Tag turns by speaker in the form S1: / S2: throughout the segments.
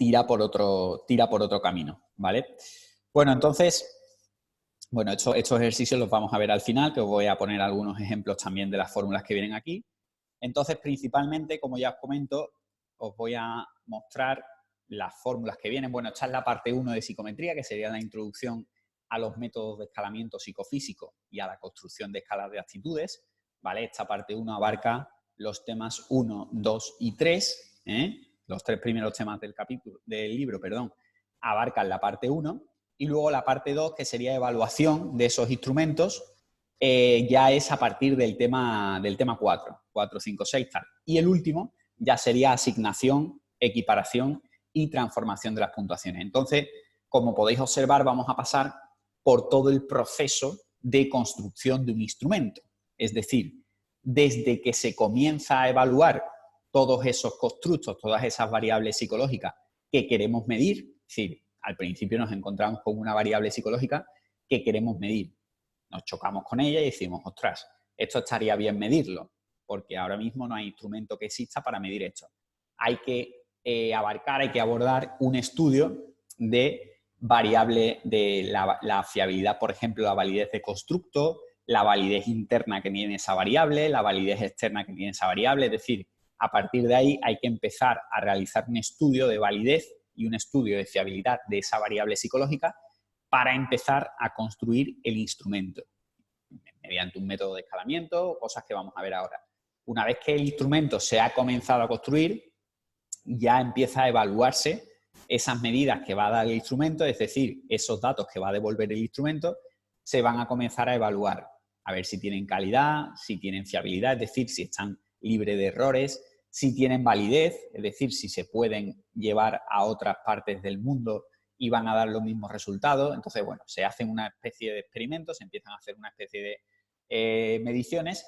S1: tira por otro camino, ¿vale? Bueno, entonces, bueno, estos ejercicios los vamos a ver al final, que os voy a poner algunos ejemplos también de las fórmulas que vienen aquí. Entonces, principalmente, como ya os comento, os voy a mostrar las fórmulas que vienen. Bueno, esta es la parte 1 de psicometría, que sería la introducción a los métodos de escalamiento psicofísico y a la construcción de escalas de actitudes, ¿vale? Esta parte 1 abarca los temas 1, 2 y 3, los 3 primeros temas del libro, abarcan la parte 1, y luego la parte 2, que sería evaluación de esos instrumentos, ya es a partir del tema 4, 5, 6, tal. Y el último ya sería asignación, equiparación y transformación de las puntuaciones. Entonces, como podéis observar, vamos a pasar por todo el proceso de construcción de un instrumento. Es decir, desde que se comienza a evaluar todos esos constructos, todas esas variables psicológicas que queremos medir, es decir, al principio nos encontramos con una variable psicológica que queremos medir. Nos chocamos con ella y decimos, ostras, esto estaría bien medirlo, porque ahora mismo no hay instrumento que exista para medir esto. Hay que hay que abordar un estudio de variable de la fiabilidad, por ejemplo, la validez de constructo, la validez interna que tiene esa variable, la validez externa que tiene esa variable. Es decir, a partir de ahí hay que empezar a realizar un estudio de validez y un estudio de fiabilidad de esa variable psicológica para empezar a construir el instrumento mediante un método de escalamiento, cosas que vamos a ver ahora. Una vez que el instrumento se ha comenzado a construir, ya empieza a evaluarse esas medidas que va a dar el instrumento, es decir, esos datos que va a devolver el instrumento, se van a comenzar a evaluar, a ver si tienen calidad, si tienen fiabilidad, es decir, si están libres de errores, si tienen validez, es decir, si se pueden llevar a otras partes del mundo y van a dar los mismos resultados. Entonces, bueno, se hacen una especie de experimentos, se empiezan a hacer una especie de mediciones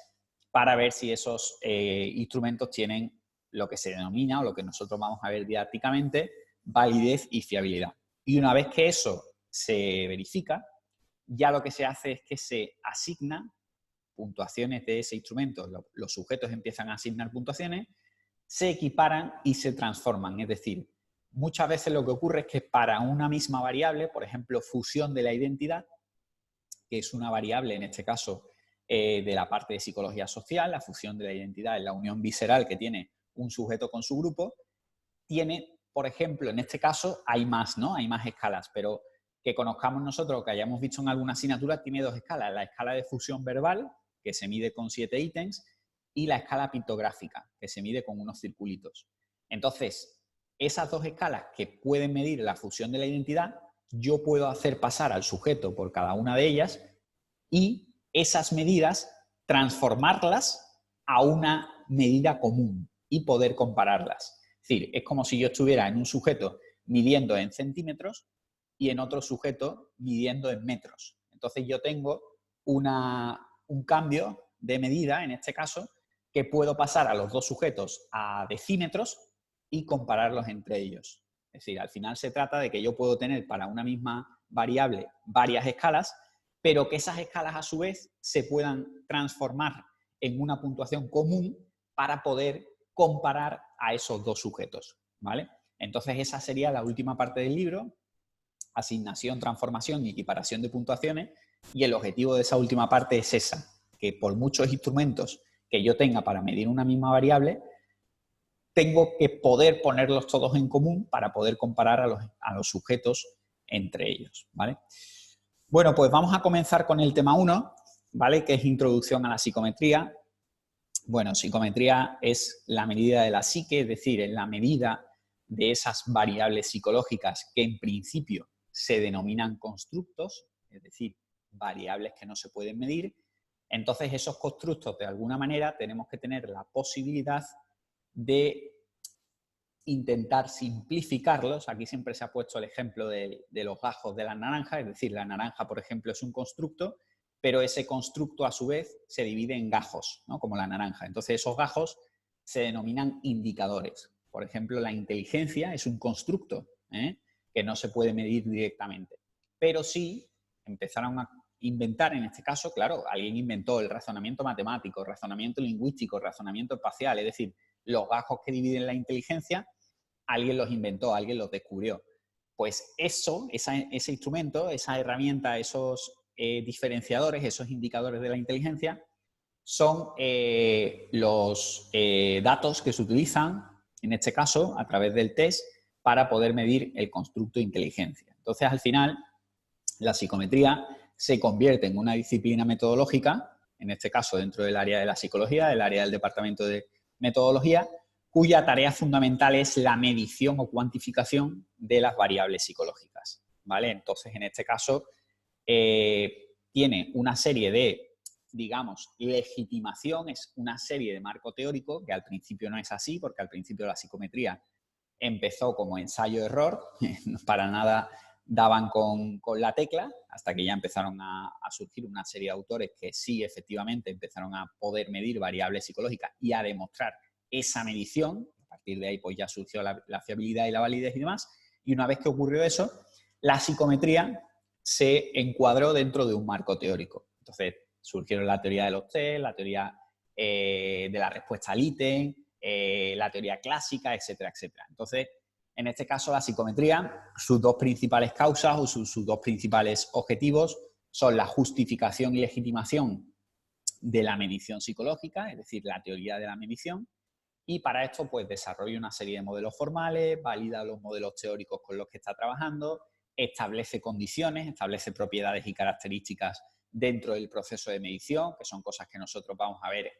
S1: para ver si esos instrumentos tienen lo que se denomina, o lo que nosotros vamos a ver didácticamente, validez y fiabilidad. Y una vez que eso se verifica, ya lo que se hace es que se asignan puntuaciones de ese instrumento. Los sujetos empiezan a asignar puntuaciones, se equiparan y se transforman. Es decir, muchas veces lo que ocurre es que para una misma variable, por ejemplo, fusión de la identidad, que es una variable, en este caso, de la parte de psicología social, la fusión de la identidad es la unión visceral que tiene un sujeto con su grupo, tiene, por ejemplo, en este caso hay más, ¿no? Hay más escalas, pero que conozcamos nosotros, que hayamos visto en alguna asignatura, tiene 2 escalas. La escala de fusión verbal, que se mide con 7 ítems, y la escala pictográfica, que se mide con unos circulitos. Entonces, esas 2 escalas que pueden medir la fusión de la identidad, yo puedo hacer pasar al sujeto por cada una de ellas y esas medidas transformarlas a una medida común y poder compararlas. Es decir, es como si yo estuviera en un sujeto midiendo en centímetros y en otro sujeto midiendo en metros. Entonces yo tengo un cambio de medida, en este caso, que puedo pasar a los 2 sujetos a decímetros y compararlos entre ellos. Es decir, al final se trata de que yo puedo tener para una misma variable varias escalas, pero que esas escalas a su vez se puedan transformar en una puntuación común para poder comparar a esos 2 sujetos, ¿vale? Entonces esa sería la última parte del libro, asignación, transformación y equiparación de puntuaciones, y el objetivo de esa última parte es esa, que por muchos instrumentos que yo tenga para medir una misma variable, tengo que poder ponerlos todos en común para poder comparar a los sujetos entre ellos, ¿vale? Bueno, pues vamos a comenzar con el tema 1, ¿vale? Que es introducción a la psicometría. Bueno, psicometría es la medida de la psique, es decir, es la medida de esas variables psicológicas que en principio se denominan constructos, es decir, variables que no se pueden medir. Entonces, esos constructos, de alguna manera, tenemos que tener la posibilidad de intentar simplificarlos. Aquí siempre se ha puesto el ejemplo de los gajos de la naranja, es decir, la naranja, por ejemplo, es un constructo, pero ese constructo a su vez se divide en gajos, ¿no? Como la naranja. Entonces esos gajos se denominan indicadores. Por ejemplo, la inteligencia es un constructo que no se puede medir directamente, pero sí empezaron a inventar, en este caso, claro, alguien inventó el razonamiento matemático, razonamiento lingüístico, razonamiento espacial, es decir, los gajos que dividen la inteligencia alguien los inventó, alguien los descubrió. Pues ese instrumento, esa herramienta, esos diferenciadores, esos indicadores de la inteligencia, son los datos que se utilizan, en este caso, a través del test, para poder medir el constructo de inteligencia. Entonces, al final, la psicometría se convierte en una disciplina metodológica, en este caso dentro del área de la psicología, del área del departamento de metodología, cuya tarea fundamental es la medición o cuantificación de las variables psicológicas, ¿vale? Entonces, en este caso, tiene una serie de, digamos, legitimación, es una serie de marco teórico, que al principio no es así, porque al principio la psicometría empezó como ensayo-error, para nada daban con la tecla, hasta que ya empezaron a surgir una serie de autores que sí, efectivamente, empezaron a poder medir variables psicológicas y a demostrar esa medición. A partir de ahí pues ya surgió la fiabilidad y la validez y demás. Y una vez que ocurrió eso, la psicometría se encuadró dentro de un marco teórico. Entonces surgieron la teoría de los test, la teoría de la respuesta al ítem, la teoría clásica, etcétera, etcétera. Entonces, en este caso, la psicometría, sus dos principales causas o sus dos principales objetivos son la justificación y legitimación de la medición psicológica, es decir, la teoría de la medición, y para esto pues desarrolla una serie de modelos formales, valida los modelos teóricos con los que está trabajando, establece condiciones, establece propiedades y características dentro del proceso de medición, que son cosas que nosotros vamos a ver